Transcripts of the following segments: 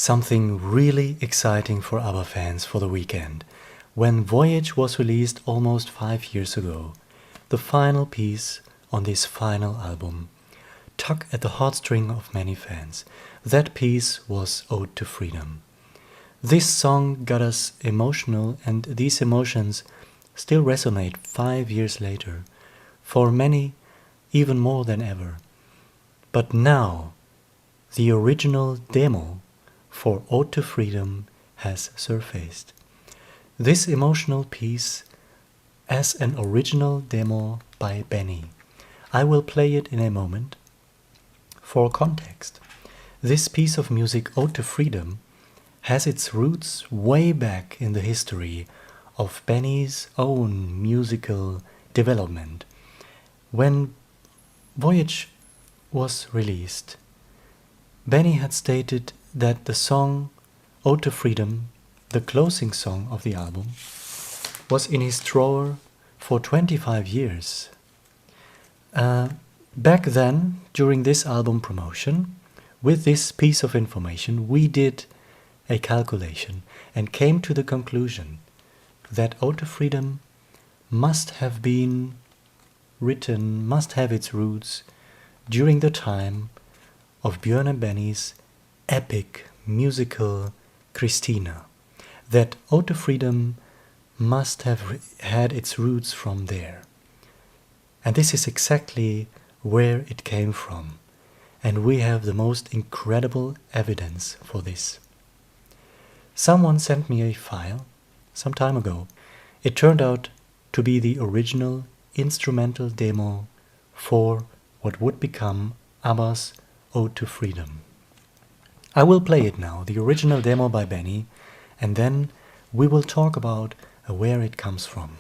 Something really exciting for ABBA fans for the weekend. When Voyage was released almost 5 years ago, the final piece on this final album tugged at the heartstring of many fans. That piece was Ode to Freedom. This song got us emotional, and these emotions still resonate 5 years later, for many even more than ever. But now, the original demo for Ode to Freedom has surfaced. This emotional piece as an original demo by Benny. I will play it in a moment. For context, this piece of music, Ode to Freedom, has its roots way back in the history of Benny's own musical development. When Voyage was released, Benny had stated that the song Ode to Freedom, the closing song of the album, was in his drawer for 25 years. Back then, during this album promotion, with this piece of information, we did a calculation and came to the conclusion that Ode to Freedom must have been written, must have its roots during the time of Björn and Benny's epic musical Christina. That Ode to Freedom must have had its roots from there. And this is exactly where it came from. And we have the most incredible evidence for this. Someone sent me a file some time ago. It turned out to be the original instrumental demo for what would become ABBA's Ode to Freedom. I will play it now, the original demo by Benny, and then we will talk about where it comes from.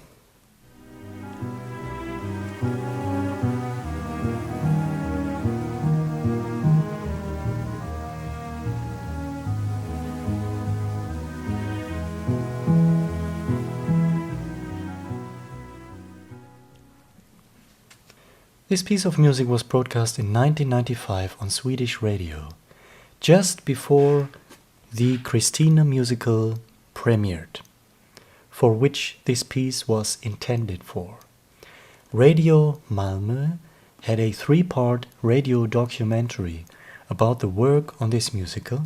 This piece of music was broadcast in 1995 on Swedish radio, just before the Christina musical premiered, for which this piece was intended for. Radio Malmö had a 3-part radio documentary about the work on this musical,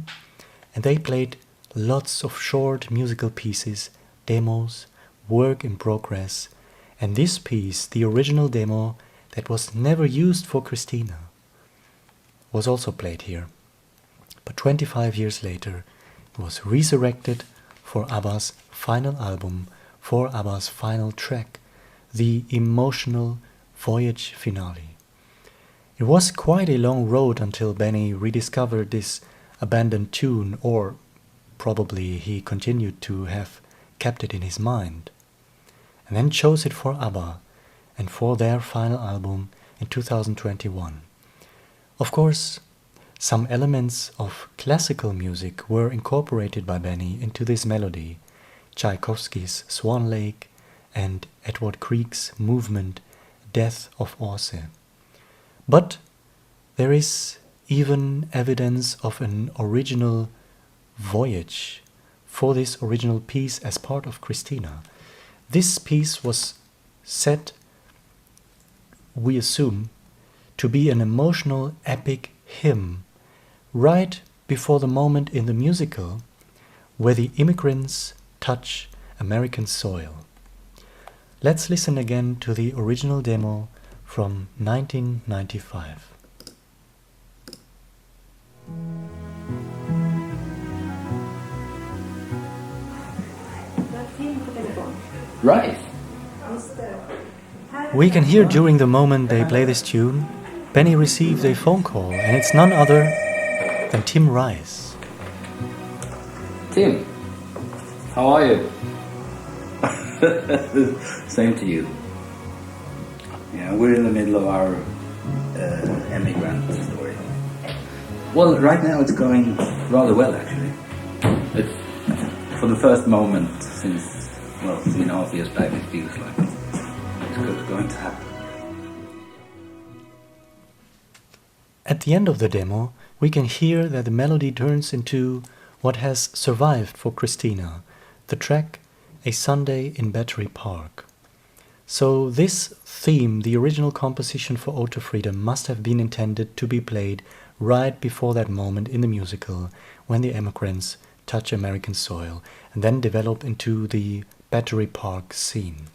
and they played lots of short musical pieces, demos, work in progress, and this piece, the original demo that was never used for Christina, was also played here. But 25 years later, it was resurrected for ABBA's final album, for ABBA's final track, the emotional Voyage finale. It was quite a long road until Benny rediscovered this abandoned tune, or probably he continued to have kept it in his mind, and then chose it for ABBA and for their final album in 2021. Of course, some elements of classical music were incorporated by Benny into this melody, Tchaikovsky's Swan Lake and Edward Grieg's movement Death of Orse. But there is even evidence of an original Voyage for this original piece as part of Christina. This piece was set, we assume, to be an emotional epic hymn right before the moment in the musical where the immigrants touch American soil. Let's listen again to the original demo from 1995. Right. We can hear during the moment they play this tune, Benny received a phone call, and it's none other than Tim Rice. Tim, how are you? Same to you. Yeah, we're in the middle of our emigrant story. Well, right now it's going rather well, actually. It's For the first moment since, 3.5 years back, it feels like it's going to happen. At the end of the demo, we can hear that the melody turns into what has survived for Christina, the track A Sunday in Battery Park. So this theme, the original composition for Ode to Freedom, must have been intended to be played right before that moment in the musical when the emigrants touch American soil and then develop into the Battery Park scene.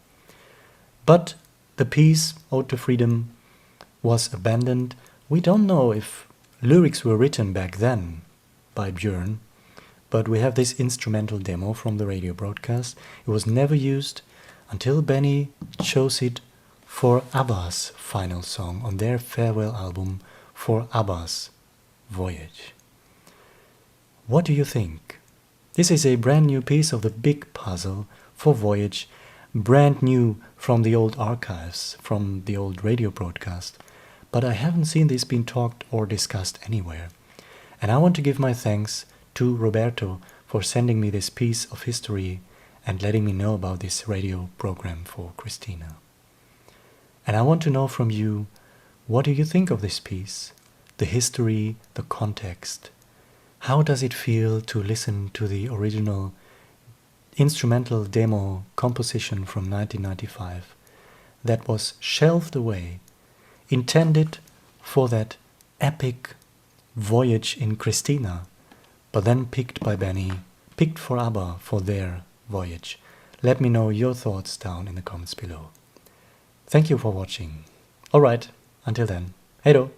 But the piece, Ode to Freedom, was abandoned. We don't know if lyrics were written back then by Björn, but we have this instrumental demo from the radio broadcast. It was never used until Benny chose it for ABBA's final song on their farewell album for ABBA's Voyage. What do you think? This is a brand new piece of the big puzzle for Voyage, brand new from the old archives, from the old radio broadcast, but I haven't seen this being talked or discussed anywhere. And I want to give my thanks to Roberto for sending me this piece of history and letting me know about this radio program for Christina. And I want to know from you, what do you think of this piece? The history, the context. How does it feel to listen to the original instrumental demo composition from 1995 that was shelved away, intended for that epic voyage in Christina, but then picked by Benny, picked for ABBA for their Voyage? Let me know your thoughts down in the comments below. Thank you for watching. Alright, until then, hey do!